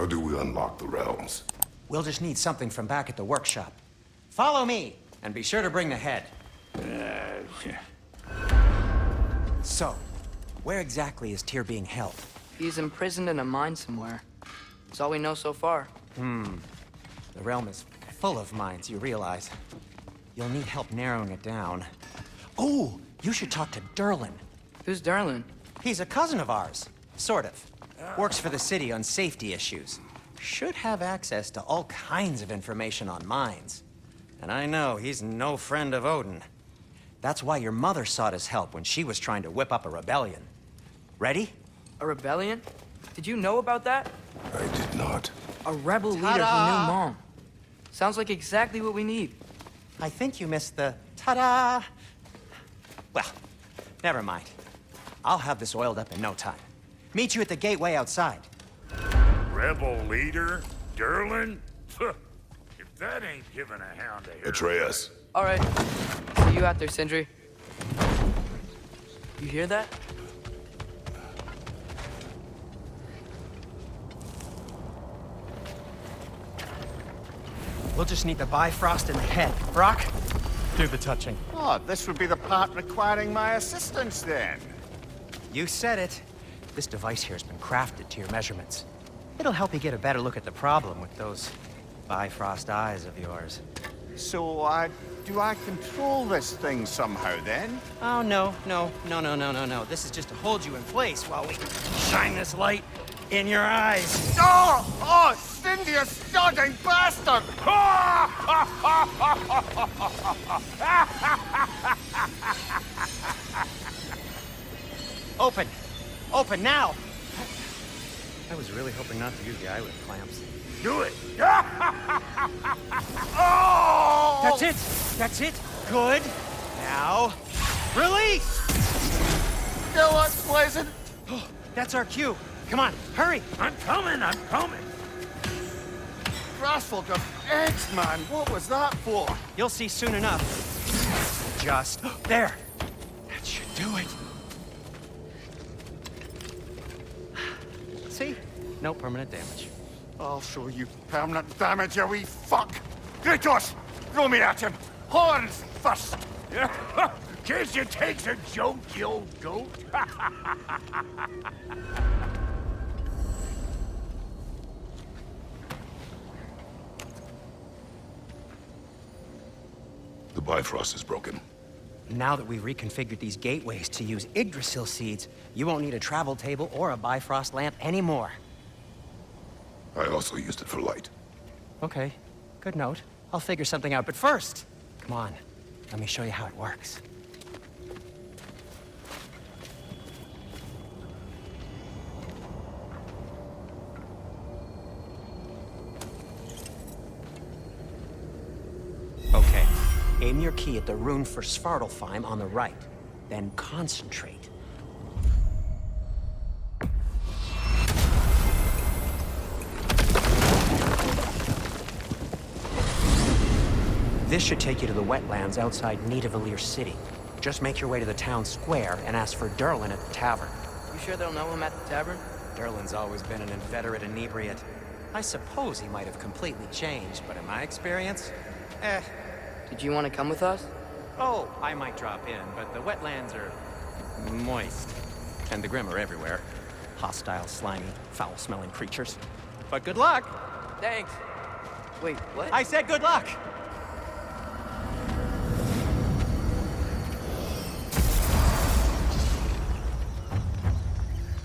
How do we unlock the realms? We'll just need something from back at the workshop. Follow me, and be sure to bring the head. So, where exactly is Tyr being held? He's imprisoned in a mine somewhere. That's all we know so far. The realm is full of mines, you realize. You'll need help narrowing it down. Oh, you should talk to Durlin. Who's Darlin? He's a cousin of ours, sort of. Works for the city on safety issues. Should have access to all kinds of information on mines. And I know he's no friend of Odin. That's why your mother sought his help when she was trying to whip up a rebellion. Ready? A rebellion? Did you know about that? I did not. A rebel leader who knew Mom. Sounds like exactly what we need. I think you missed the ta-da. Well, never mind. I'll have this oiled up in no time. Meet you at the gateway outside. Rebel leader? Durlin? If that ain't giving a hound a haircut. Atreus. All right. See you out there, Sindri. You hear that? We'll just need the Bifrost in the head. Brock, do the touching. Oh, this would be the part requiring my assistance then. You said it. This device here has been crafted to your measurements. It'll help you get a better look at the problem with those Bifrost eyes of yours. So, do I control this thing somehow then? Oh, no. This is just to hold you in place while we shine this light in your eyes. Oh, Cindy, you sodding bastard! Open! Open now! I was really hoping not to use the eyelid clamps. Do it! Oh! That's it! That's it! Good! Now, release! Still unpleasant. That's our cue. Come on, hurry! I'm coming! Grassful of eggs, man. What was that for? You'll see soon enough. Just there. That should do it. See? No permanent damage. I'll show you permanent damage, you wee fuck! Kratos! Throw me at him! Horns first! Case you takes a joke, you old goat. The Bifrost is broken. Now that we've reconfigured these gateways to use Yggdrasil seeds, you won't need a travel table or a Bifrost lamp anymore. I also used it for light. Okay, good note. I'll figure something out, but first, come on, let me show you how it works. Okay, aim your key at the rune for Svartalfheim on the right, then concentrate. This should take you to the wetlands outside Nidavellir City. Just make your way to the town square and ask for Durlin at the tavern. You sure they'll know him at the tavern? Durlin's always been an inveterate inebriate. I suppose he might have completely changed, but in my experience, Did you want to come with us? Oh, I might drop in, but the wetlands are moist. And the Grim are everywhere. Hostile, slimy, foul-smelling creatures. But good luck! Thanks. Wait, what? I said good luck!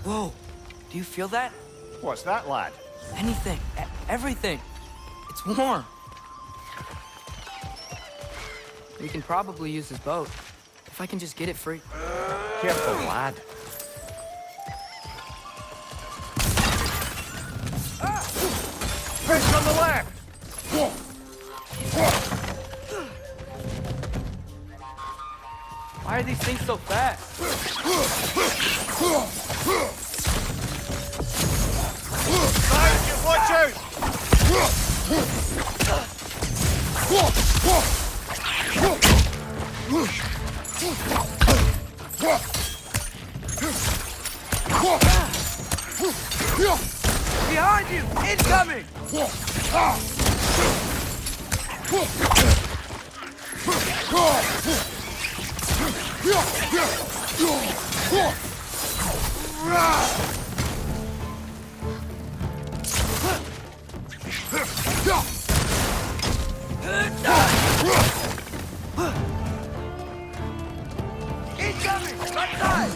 Whoa, do you feel that? What's that, lad? Anything, everything. It's warm. We can probably use this boat. If I can just get it free. Careful, lad. Fish on the left! Why are these things so fast? Watch out! Behind Behind you! Incoming! Incoming! Right side!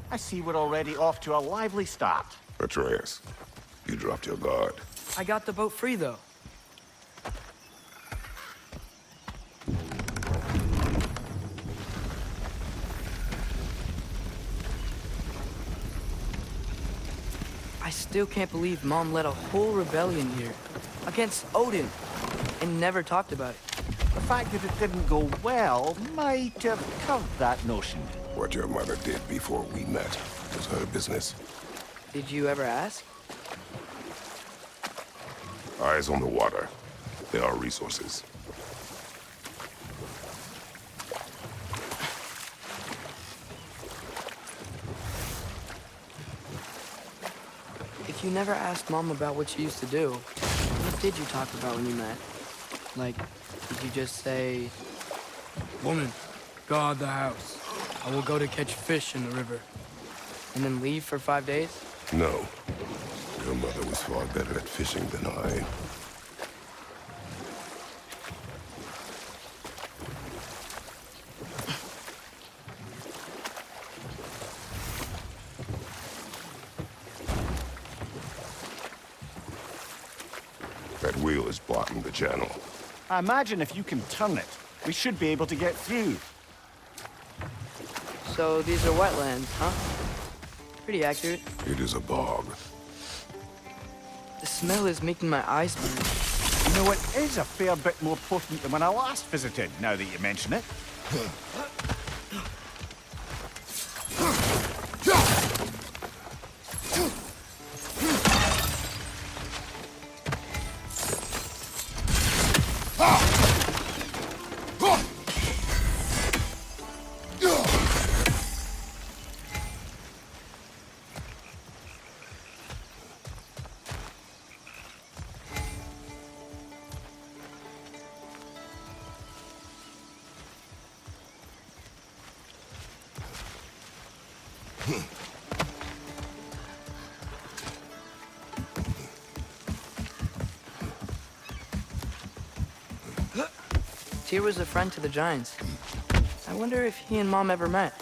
I see we're already off to a lively start. Atreus, you dropped your guard. I got the boat free, though. I still can't believe Mom led a whole rebellion here against Odin and never talked about it. The fact that it didn't go well might have curved that notion. What your mother did before we met was her business. Did you ever ask? Eyes on the water. There are resources. If you never asked Mom about what she used to do, what did you talk about when you met? Like, did you just say, "Woman, guard the house. I will go to catch fish in the river," and then leave for 5 days? No. Your mother was far better at fishing than I. That wheel is blocking the channel. I imagine if you can turn it, we should be able to get through. So these are wetlands, huh? Pretty accurate. It is a bog. The smell is making my eyes burn. You know, it is a fair bit more potent than when I last visited, now that you mention it. Tyr was a friend to the Giants. I wonder if he and Mom ever met.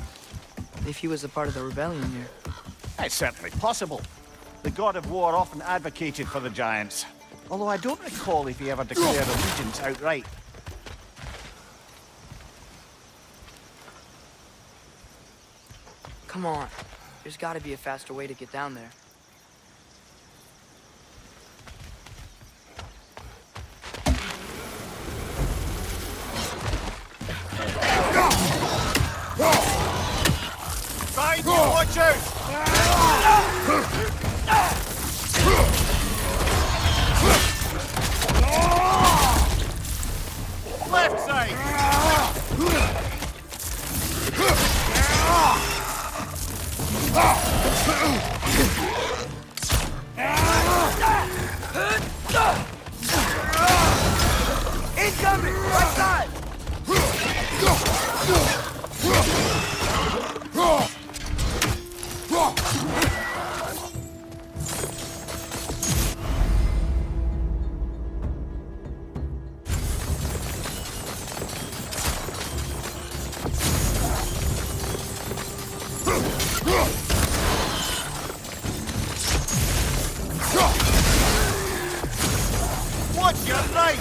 If he was a part of the rebellion here. It's certainly possible. The God of War often advocated for the Giants. Although I don't recall if he ever declared allegiance outright. Come on. There's gotta be a faster way to get down there. Side, watch out! Left side! Incoming! Right side! Watch your right!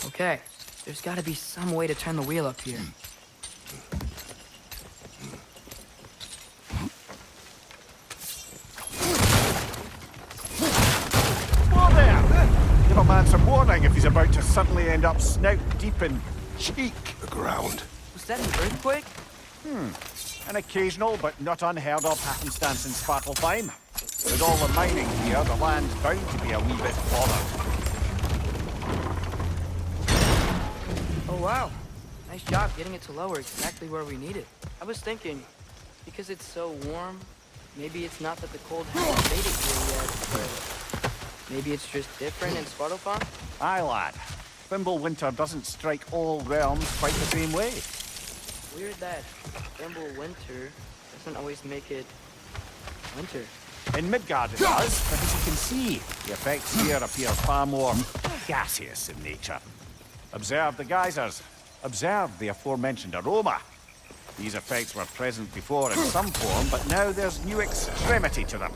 Okay, there's gotta be some way to turn the wheel up here. Whoa there! Give a man some warning if he's about to suddenly end up snout deep in cheek. The ground. Was that an earthquake? An occasional but not unheard of happenstance in Svartalfheim. With all the mining here, the land's bound to be a wee bit bothered. Oh wow, nice job getting it to lower exactly where we need it. I was thinking, because it's so warm, maybe it's not that the cold hasn't made it here yet, but maybe it's just different in Svartalfheim? Aye, lad. Winter doesn't strike all realms quite the same way. Weird that winter doesn't always make it winter. In Midgard it does, but as you can see, the effects here appear far more gaseous in nature. Observe the geysers. Observe the aforementioned aroma. These effects were present before in some form, but now there's new extremity to them.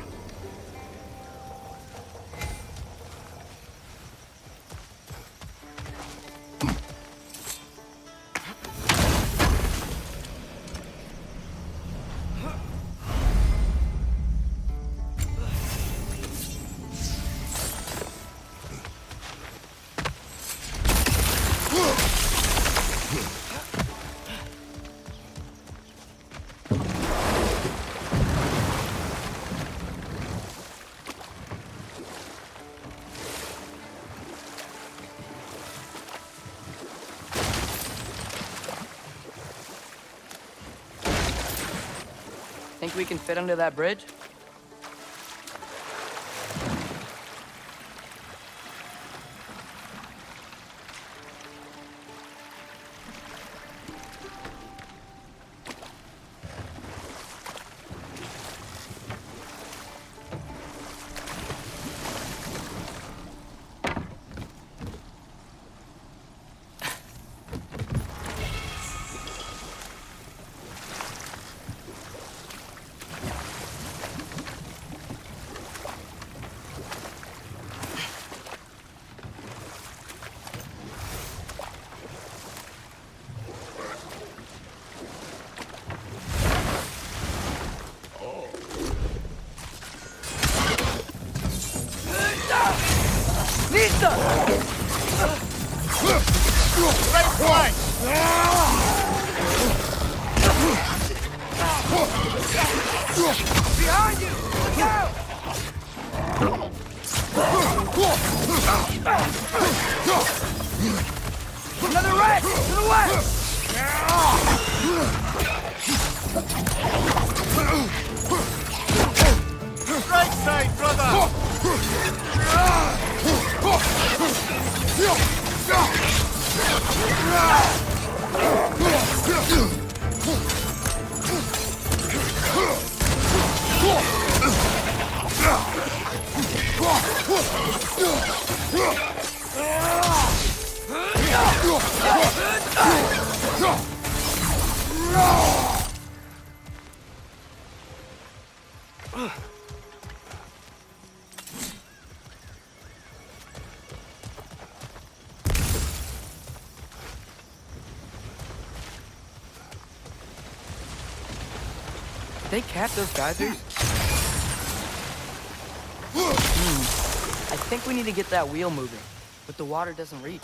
Think we can fit under that bridge? Right flank! Behind you! Look out! Another wreck! To the west! Right side, brother! They cap those geysers? I think we need to get that wheel moving, but the water doesn't reach.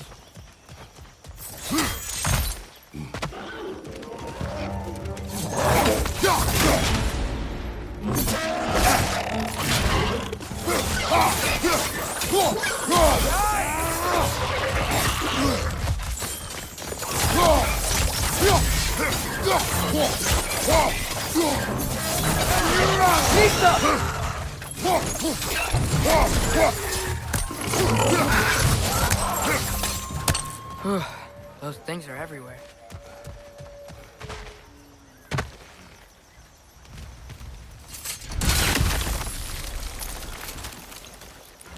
Those things are everywhere.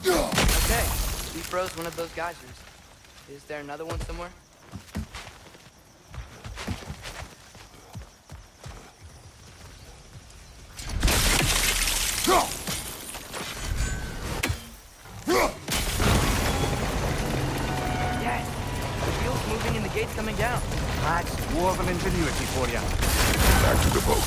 Okay, we froze one of those geysers. Is there another one somewhere? Dwarven ingenuity for you. Back to the boat.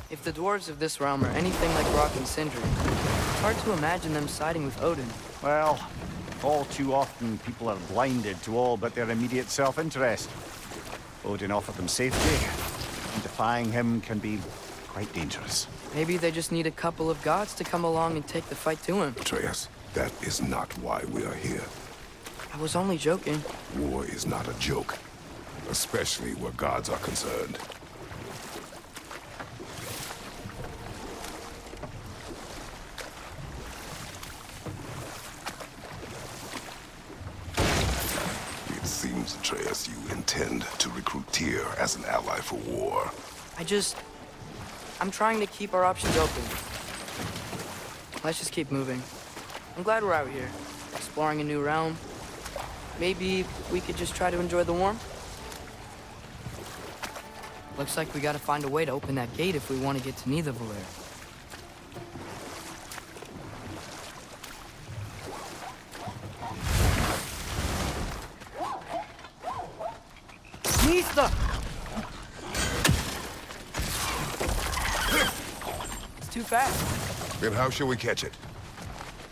If the dwarves of this realm are anything like Rock and Sindri, it's hard to imagine them siding with Odin. Well, all too often people are blinded to all but their immediate self-interest. Odin offered them safety, and defying him can be quite dangerous. Maybe they just need a couple of gods to come along and take the fight to him. Atreus, that is not why we are here. I was only joking. War is not a joke, especially where gods are concerned. It seems, Atreus, you intend to recruit Tyr as an ally for war. I'm trying to keep our options open. Let's just keep moving. I'm glad we're out here, exploring a new realm. Maybe we could just try to enjoy the warmth? Looks like we gotta find a way to open that gate if we want to get to Nidavellir. Nista! It's too fast. Then how shall we catch it?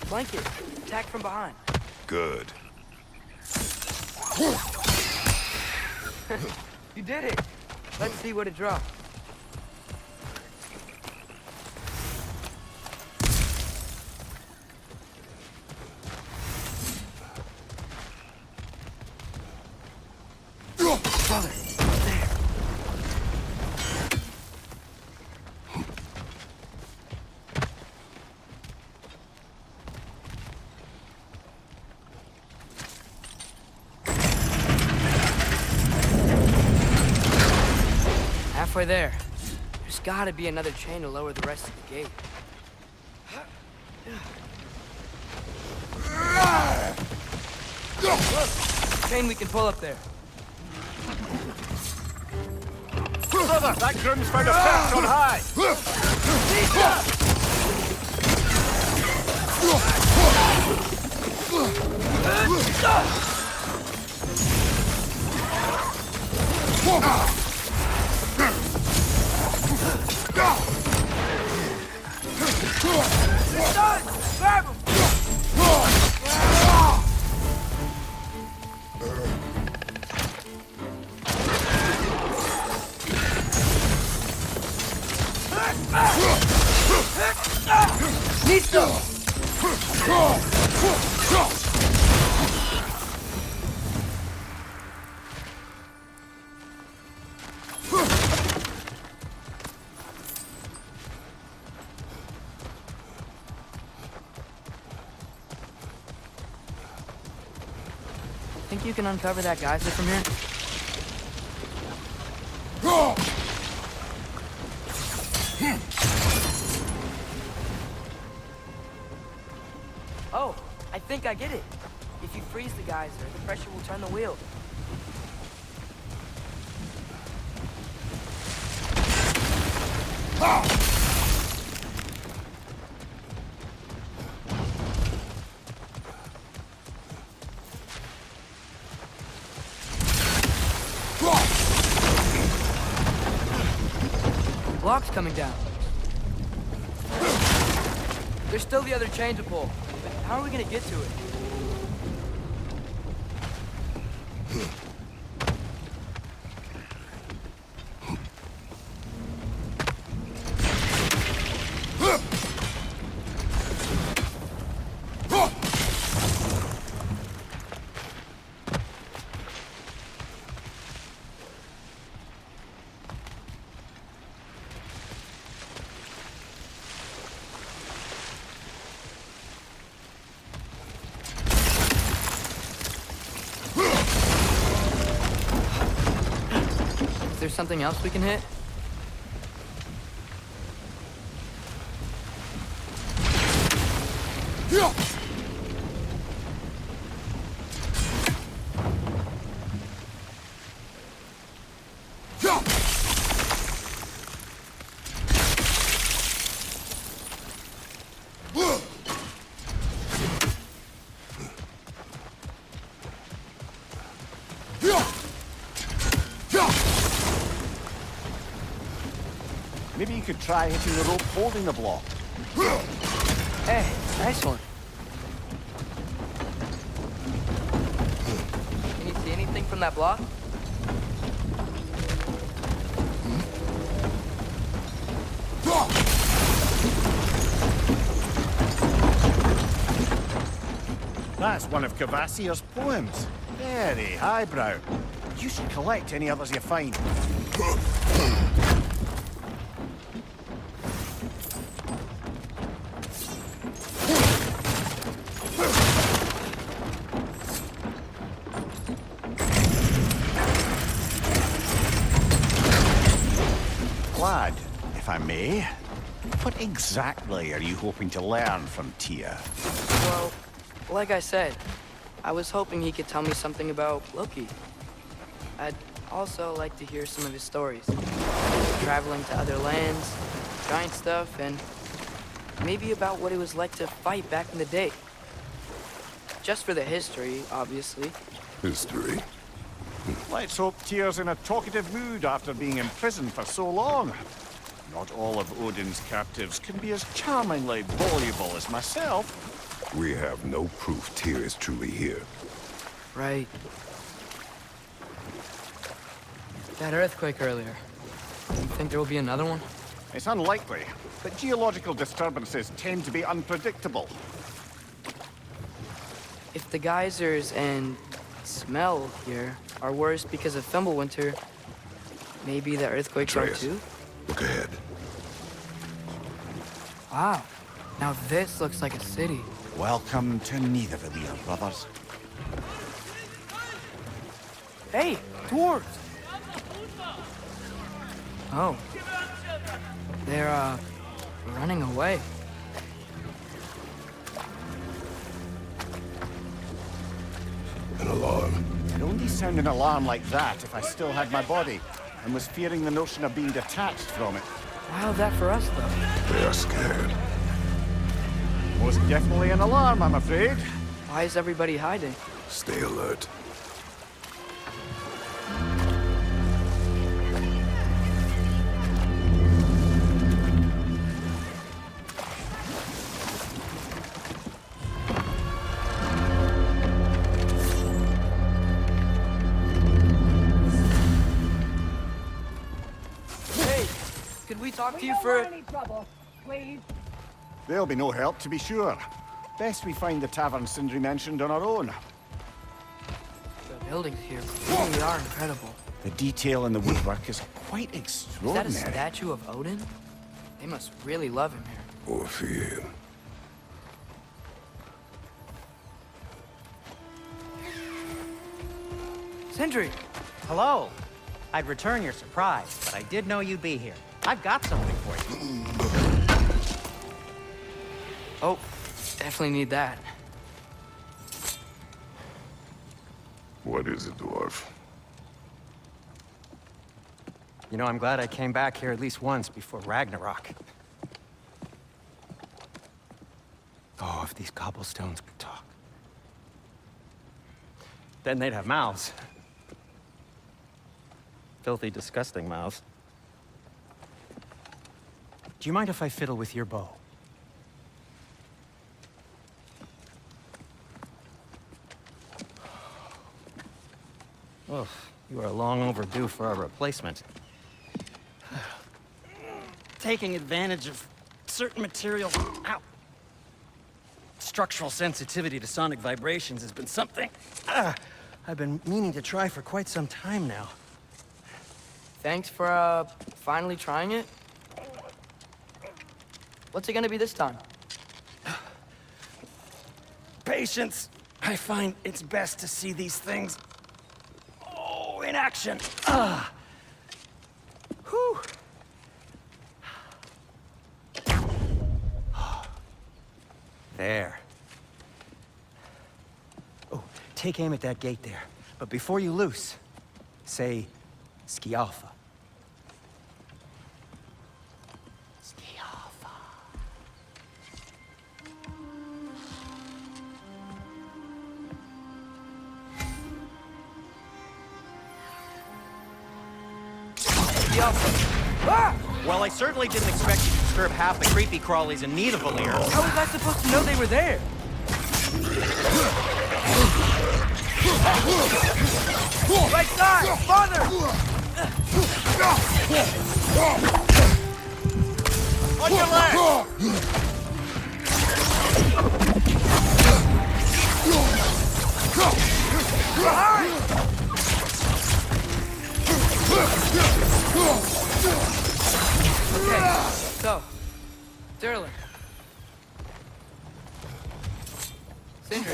Flank it. Attack from behind. Good. You did it! Let's see what it dropped. Brother, there. Halfway there. There's gotta be another chain to lower the rest of the gate. Look! Chain we can pull up there. Brother, that groom's found a perch on high! It's done! Grab him! Listo! Think you can uncover that geyser from here? Oh, I think I get it. If you freeze the geyser, the pressure will turn the wheel. Block's coming down. There's still the other chain to pull. But how are we gonna get to it? something else we can hit? Maybe you could try hitting the rope holding the block. Hey, nice one. Can you see anything from that block? That's one of Kvasir's poems. Very highbrow. You should collect any others you find. Lad, if I may, what exactly are you hoping to learn from Tyr? Well, like I said, I was hoping he could tell me something about Loki. I'd also like to hear some of his stories. Traveling to other lands, giant stuff, and maybe about what it was like to fight back in the day. Just for the history, obviously. History. Let's hope Tyr's in a talkative mood after being imprisoned for so long. Not all of Odin's captives can be as charmingly voluble as myself. We have no proof Tyr is truly here. Right. That earthquake earlier. You think there will be another one? It's unlikely, but geological disturbances tend to be unpredictable. If the geysers and smell here are worse because of Fimbulwinter, maybe the earthquakes are Atreus, too? look ahead. Wow. Now this looks like a city. Welcome to Nidavellir, brothers. Hey, dwarves! Oh. They're, running away. An alarm. I'd only sound an alarm like that if I still had my body, and was fearing the notion of being detached from it. Wow, that for us, though. They are scared. Most definitely an alarm, I'm afraid. Why is everybody hiding? Stay alert. Hey, could we talk to you for... Any trouble, please? There'll be no help, to be sure. Best we find the tavern Sindri mentioned on our own. The buildings here really are incredible. The detail in the woodwork is quite Is that extraordinary. a statue of Odin? They must really love him here. Or fear. Sindri! Hello. I'd return your surprise, but I did know you'd be here. I've got something for you. Oh, definitely need that. What is it, dwarf? You know, I'm glad I came back here at least once before Ragnarok. Oh, if these cobblestones could talk. Then they'd have mouths. Filthy, disgusting mouths. Do you mind if I fiddle with your bow? Oh, you are long overdue for a replacement. Taking advantage of certain materials. Ow. Structural sensitivity to sonic vibrations has been something I've been meaning to try for quite some time now. Thanks for, finally trying it. What's it gonna be this time? Patience. I find it's best to see these things, in action. Whew. There. Oh, take aim at that gate there. But before you loose, say, Skialfa. Skialfa. Well, I certainly didn't expect you to disturb half the creepy crawlies in Nidavellir. How was I supposed to know they were there? Right side! Farther! On your left! Okay, so, Durlin. Sindri,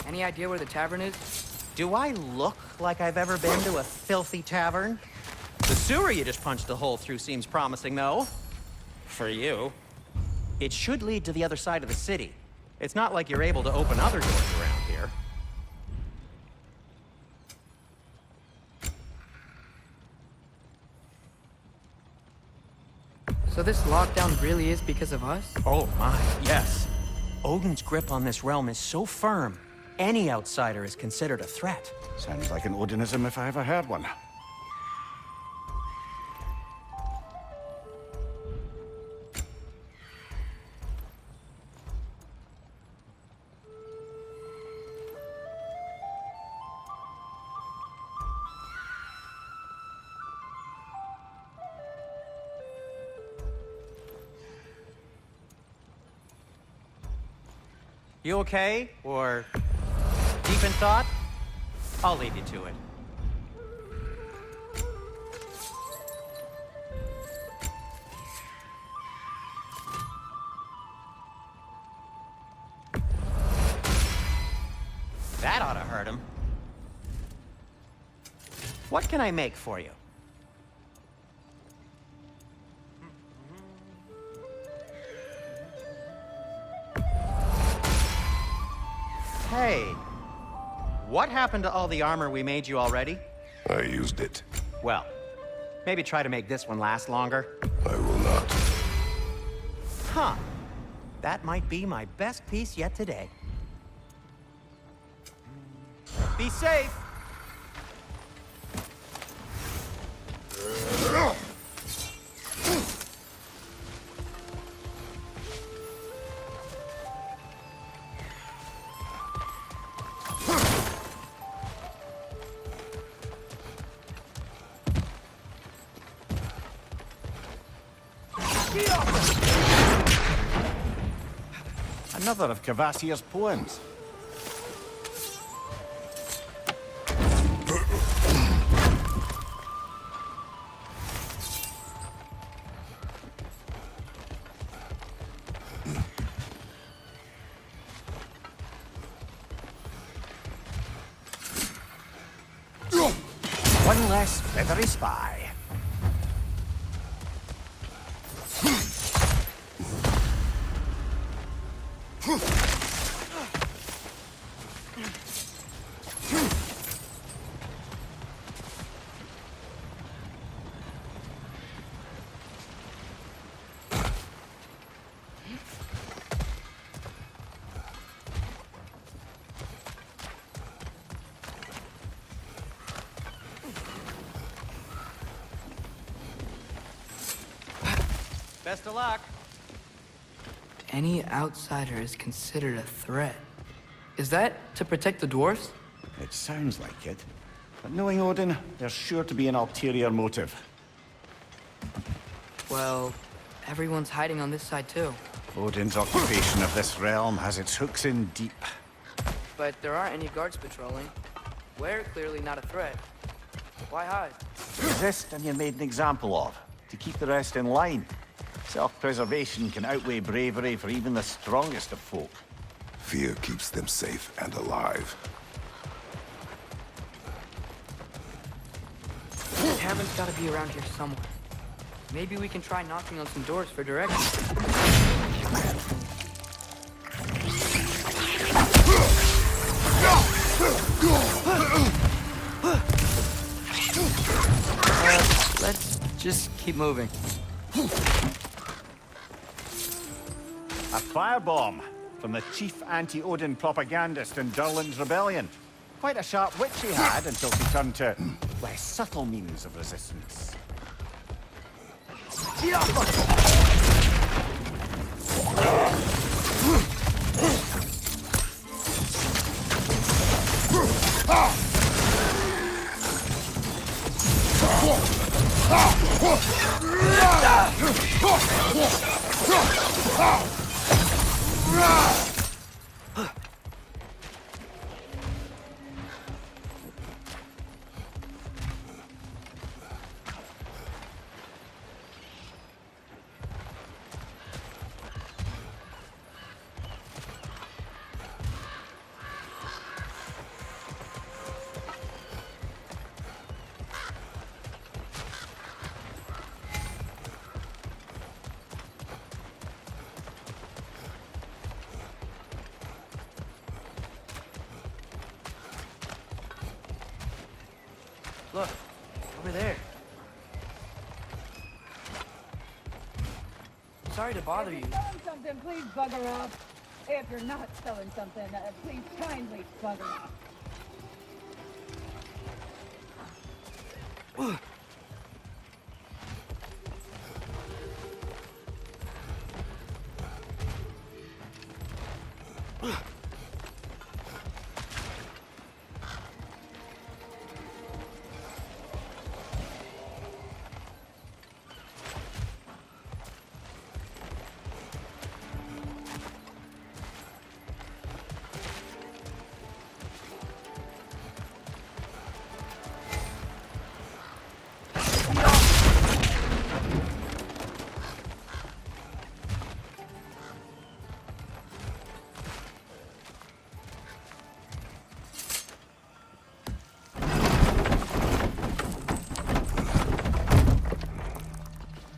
any idea where the tavern is? Do I look like I've ever been to a filthy tavern? The sewer you just punched a hole through seems promising, though. For you. It should lead to the other side of the city. It's not like you're able to open other doors around here. So this lockdown really is because of us? Oh my, yes. Odin's grip on this realm is so firm, any outsider is considered a threat. Sounds like an Odinism if I ever heard one. You okay? Or deep in thought? I'll leave you to it. That ought to hurt him. What can I make for you? Hey, what happened to all the armor we made you already? I used it. Well, maybe try to make this one last longer. I will not. Huh. That might be my best piece yet today. Be safe! Another of Kvasir's poems. One less feathery spy. Best of luck. Any outsider is considered a threat. Is that to protect the dwarves? It sounds like it. But knowing Odin, there's sure to be an ulterior motive. Well, everyone's hiding on this side too. Odin's occupation of this realm has its hooks in deep. But there aren't any guards patrolling. We're clearly not a threat. Why hide? Resist and you're made an example of, to keep the rest in line. Self-preservation can outweigh bravery for even the strongest of folk. Fear keeps them safe and alive. The tavern's gotta be around here somewhere. Maybe we can try knocking on some doors for directions. Let's just keep moving. A firebomb from the chief anti-Odin propagandist in Durlin's rebellion. Quite a sharp wit she had until she turned to less subtle means of resistance. Look, over there. Sorry to bother you. If you're selling something, please bugger off. If you're not selling something, please kindly bugger off.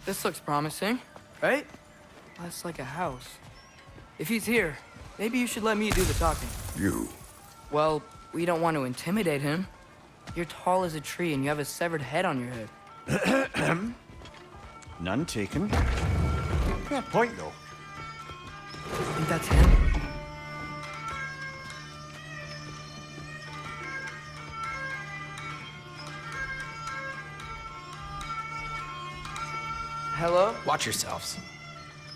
This looks promising, right? That's like a house. If he's here, maybe you should let me do the talking. You. Well, we don't want to intimidate him. You're tall as a tree and you have a severed head on your head. None taken. Fair point, though. Think that's him? Hello? Watch yourselves.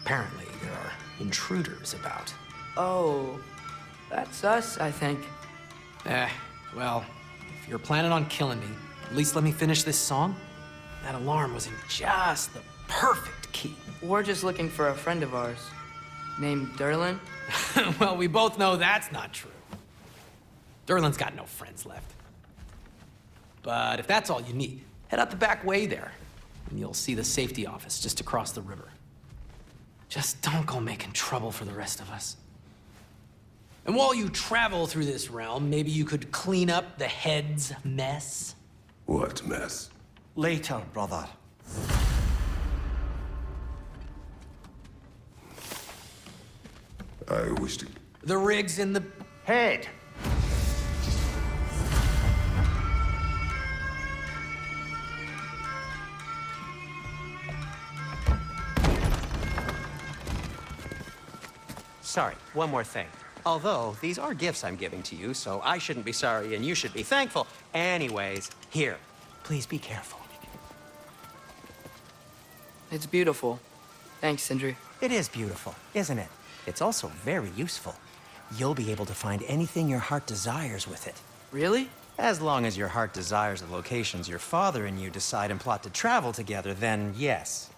Apparently, there are intruders about. Oh, that's us, I think. Well, if you're planning on killing me, at least let me finish this song. That alarm was in just the perfect key. We're just looking for a friend of ours named Durlin. Well, we both know that's not true. Durlin's got no friends left. But if that's all you need, head out the back way there, and you'll see the safety office just across the river. Just don't go making trouble for the rest of us. And while you travel through this realm, maybe you could clean up the head's mess? What mess? Later, brother. I wish to... The rig's in the... Head. Sorry, one more thing. Although, these are gifts I'm giving to you, so I shouldn't be sorry and you should be thankful. Anyways, here, please be careful. It's beautiful. Thanks, Sindri. It is beautiful, isn't it? It's also very useful. You'll be able to find anything your heart desires with it. Really? As long as your heart desires the locations your father and you decide and plot to travel together, then yes.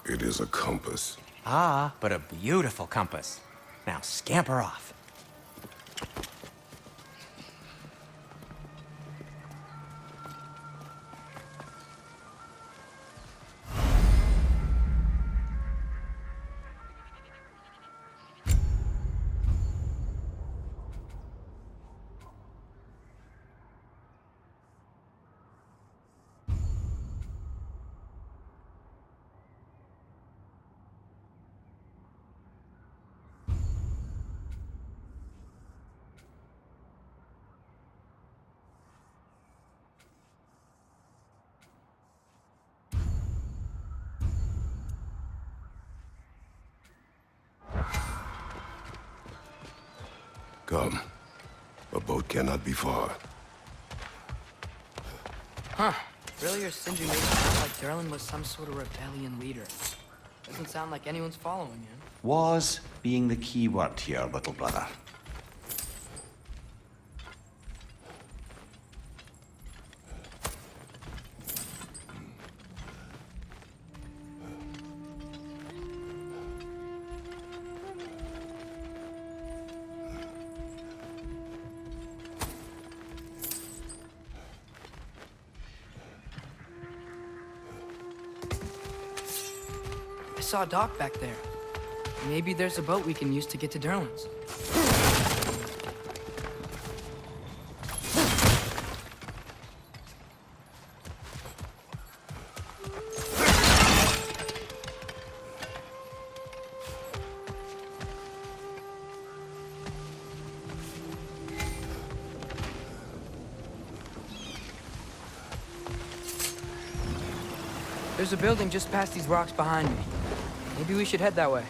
It is a compass. Ah, but a beautiful compass. Now scamper off. Come. A boat cannot be far. Huh. Earlier, Sindri made it sound like Durlin was some sort of rebellion leader. Doesn't sound like anyone's following him. Was being the key word here, little brother. I saw a dock back there. Maybe there's a boat we can use to get to Durlin's. There's a building just past these rocks behind me. Maybe we should head that way.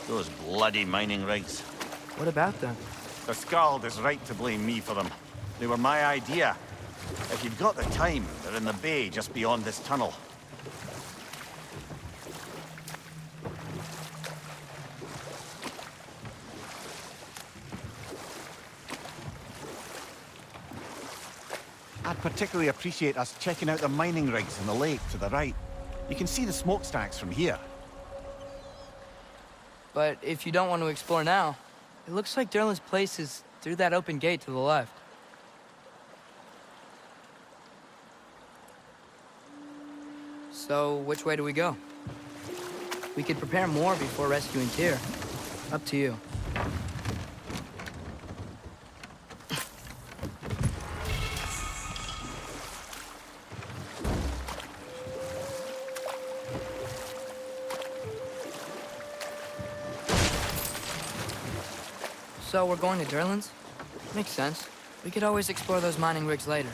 Those bloody mining rigs. What about them? The Skald is right to blame me for them. They were my idea. If you've got the time, they're in the bay just beyond this tunnel. I'd particularly appreciate us checking out the mining rigs in the lake to the right. You can see the smokestacks from here. But if you don't want to explore now, it looks like Durlin's place is through that open gate to the left. So, which way do we go? We could prepare more before rescuing Tyr. Up to you. So we're going to Durlin's? Makes sense. We could always explore those mining rigs later.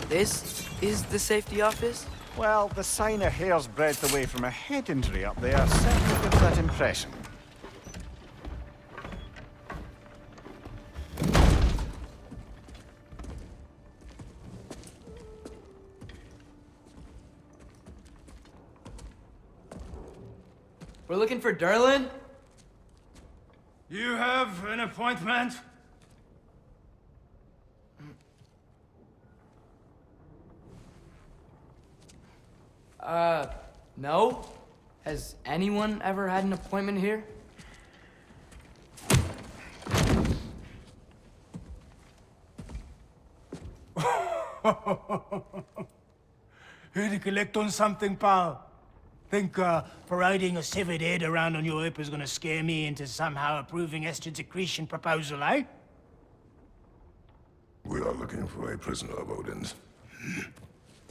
This is the safety office? Well, the sign a hair's breadth away from a head injury up there certainly gives that impression. We're looking for Durlin? You have an appointment? No. Has anyone ever had an appointment here? Here to collect on something, pal? Think parading a severed head around on your hip is gonna scare me into somehow approving Esther's accretion proposal, eh? We are looking for a prisoner of Odin's.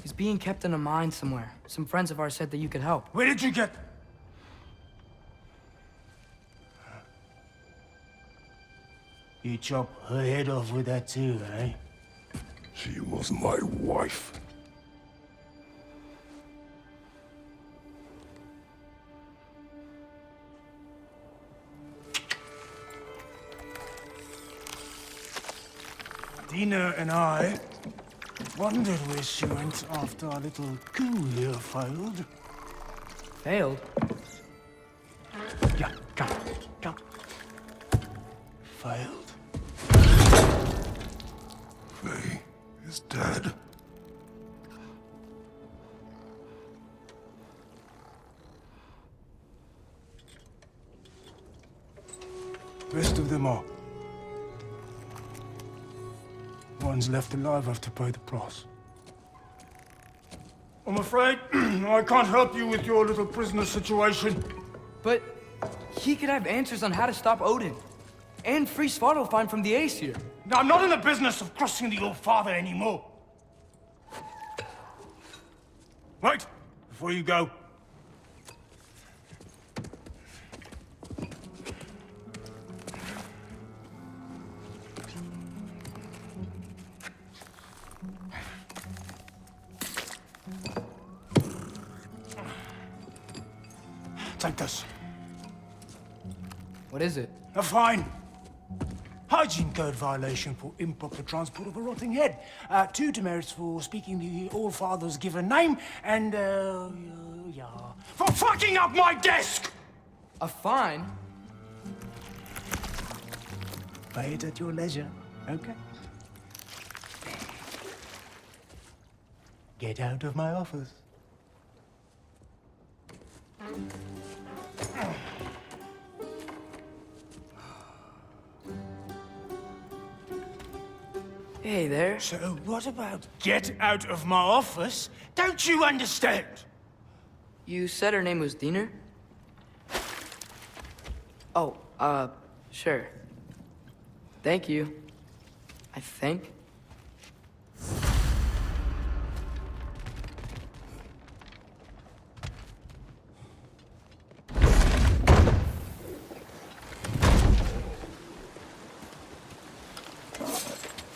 He's being kept in a mine somewhere. Some friends of ours said that you could help. Where did you get... You chop her head off with that too, eh? She was my wife. Dina and I wondered where she went after our little coup here failed. Failed? Yeah, come. Failed. Faye is dead. Rest of them are. Ones left alive have to pay the price. I'm afraid I can't help you with your little prisoner situation. But he could have answers on how to stop Odin. And free Svartalfheim from the Aesir. Now, I'm not in the business of crossing the old father anymore. Wait, before you go. Take this. What is it? A fine. Hygiene code violation for improper transport of a rotting head. 2 demerits for speaking the All-Father's given name, and, yeah, for fucking up my desk! A fine? Pay it at your leisure, okay? Get out of my office. Hey there. So what about get out of my office? Don't you understand? You said her name was Diener? Oh, sure. Thank you. I think.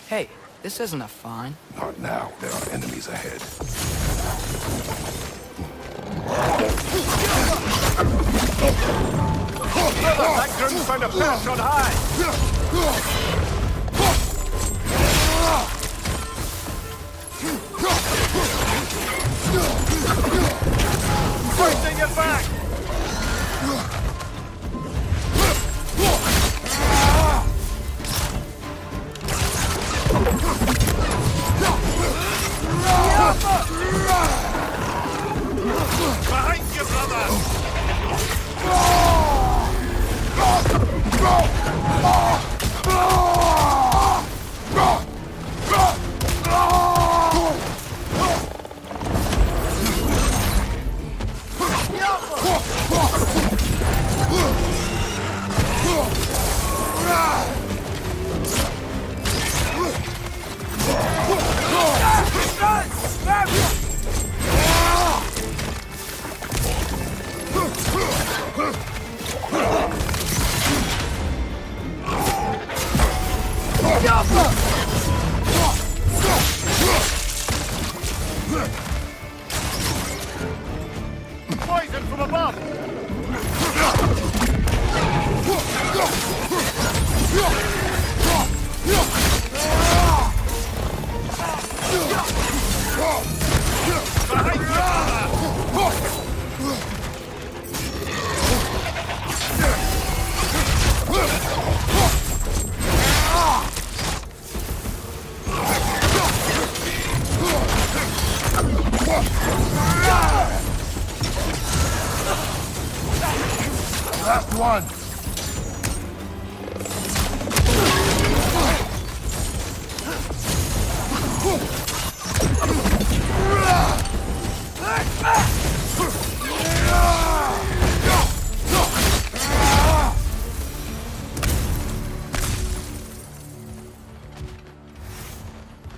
Hey, this isn't a fine. Not now. There are enemies ahead. That groom's found a perch on high! Fighting it back! Behind you, brother! Poison from above! Behind you! Last one!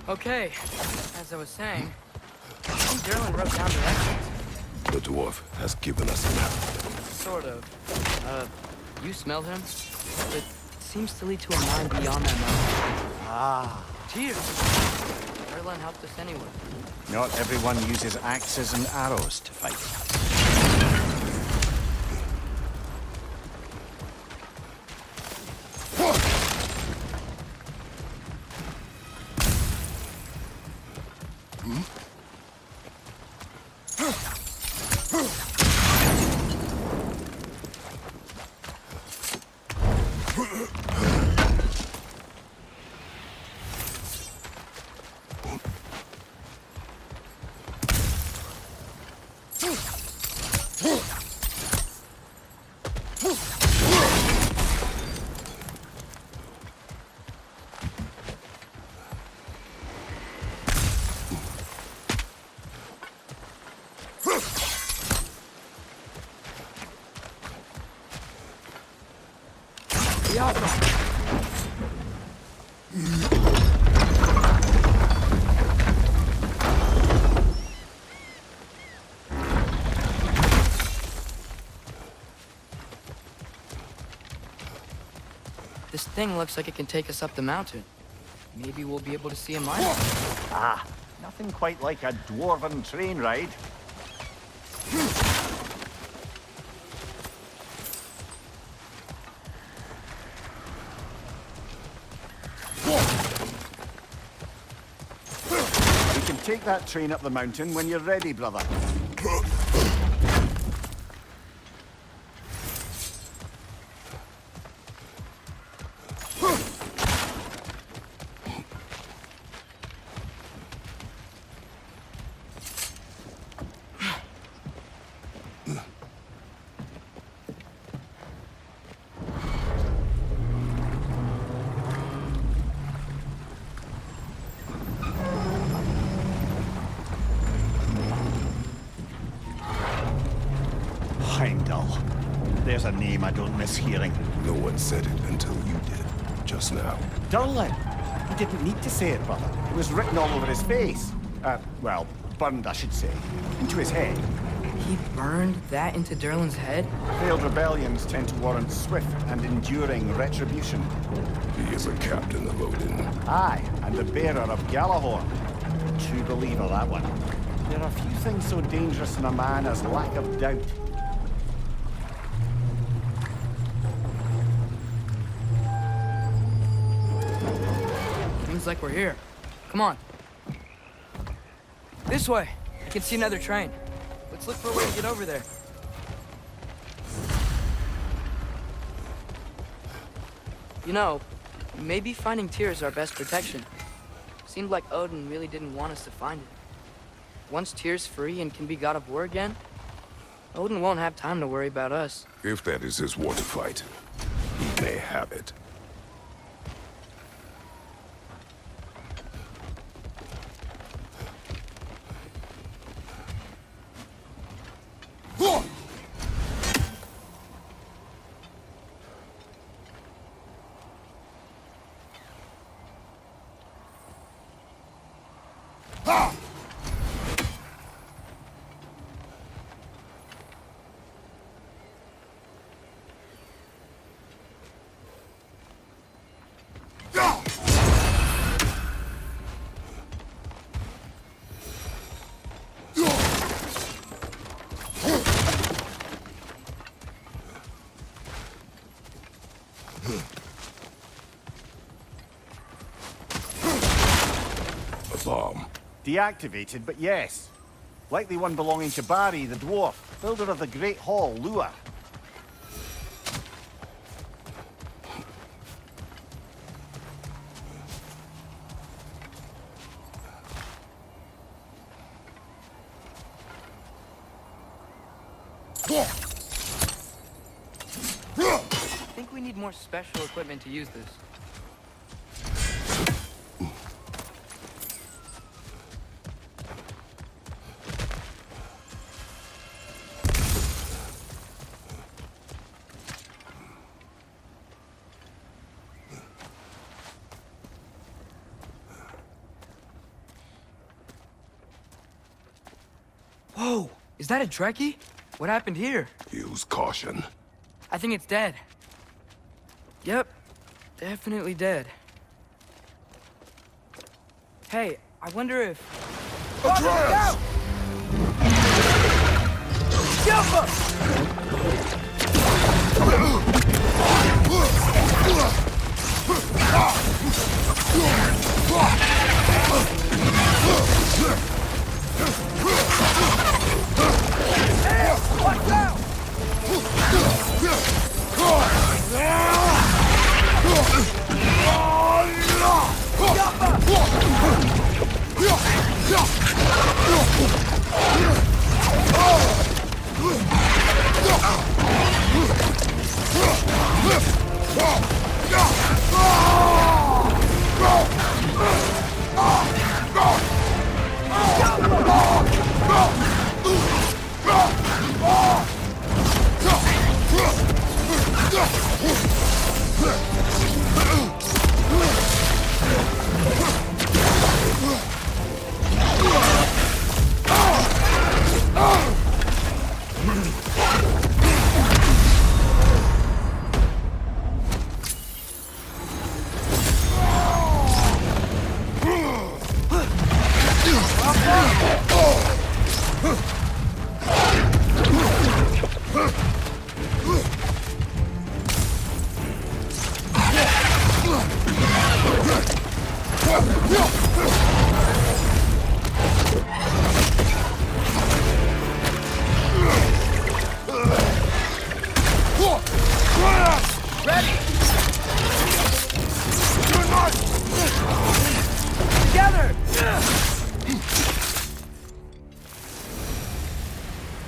Okay, as I was saying, Derlin wrote down directions. The dwarf has given us a map. Sort of. You smell him? It seems to lead to a mine beyond that mountain. Ah. Cheers! Derlin helped us anyway. Not everyone uses axes and arrows to fight. This thing looks like it can take us up the mountain. Maybe we'll be able to see a mine. Ah, nothing quite like a dwarven train ride. take that train up the mountain when you're ready, brother. There's a name I don't miss hearing. No one said it until you did, just now. Durlin! He didn't need to say it, brother. It was written all over his face. Well, burned, I should say. Into his head. He burned that into Durlin's head? Failed rebellions tend to warrant swift and enduring retribution. He is a captain of Odin. Aye, and the bearer of Galahorn. True believer, that one. There are few things so dangerous in a man as lack of doubt. Seems like we're here. Come on. This way. I can see another train. Let's look for a way to get over there. You know, maybe finding Tyr is our best protection. Seemed like Odin really didn't want us to find it. Once Tyr's free and can be God of War again, Odin won't have time to worry about us. If that is his war to fight, he may have it. Bomb. Deactivated, but yes. Likely one belonging to Barry, the dwarf, builder of the Great Hall, Lua. I think we need more special equipment to use this. Whoa! Is that a Trekkie? What happened here? Use caution. I think it's dead. Yep. Definitely dead. Hey, I wonder if... Atreus! Watch out!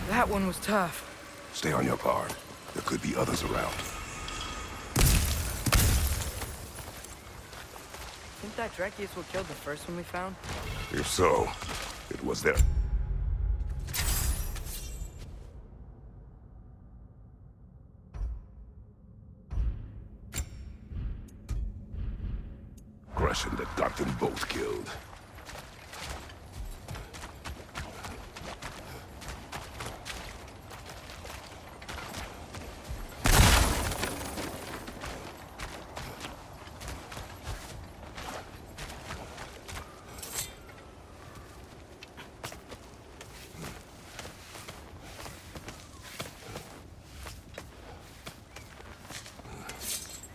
That one was tough. Stay on your guard. There could be others around. Think that Atreus what killed the first one we found? If so, it was there. Aggression that got them both killed.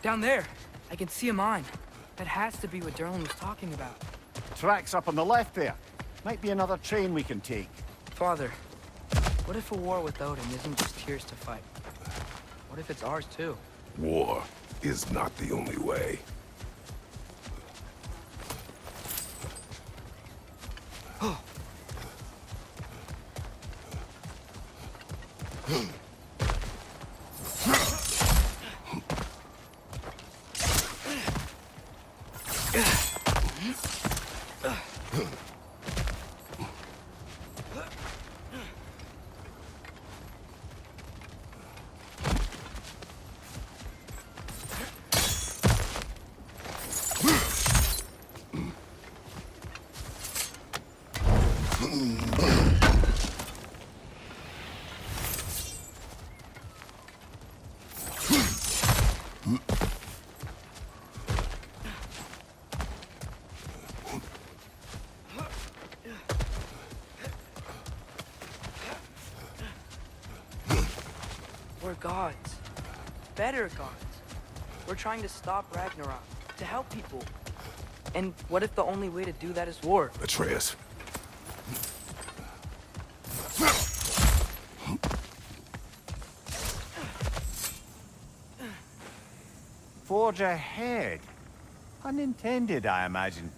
Down there, I can see a mine. That has to be what Derlin was talking about. Tracks up on the left there. Might be another train we can take. Father, what if a war with Odin isn't just Tyr's to fight? What if it's ours too? War is not the only way. We're gods. Better gods. We're trying to stop Ragnarok, to help people. And what if the only way to do that is war? Atreus. Forge ahead. Unintended, I imagine.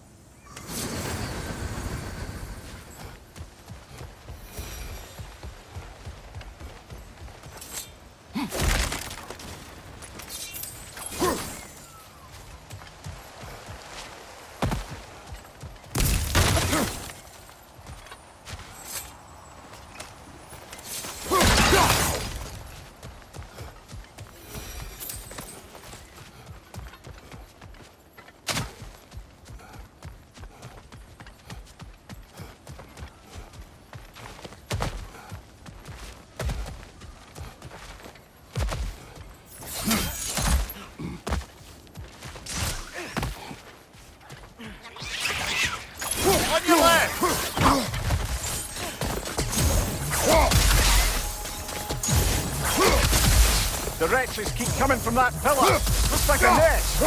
On your left! The wretches keep coming from that pillar. Looks like a nest.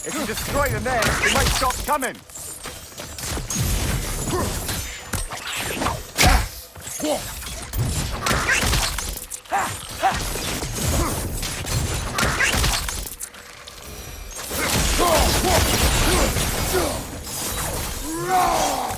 If you destroy the nest, they might stop coming. No!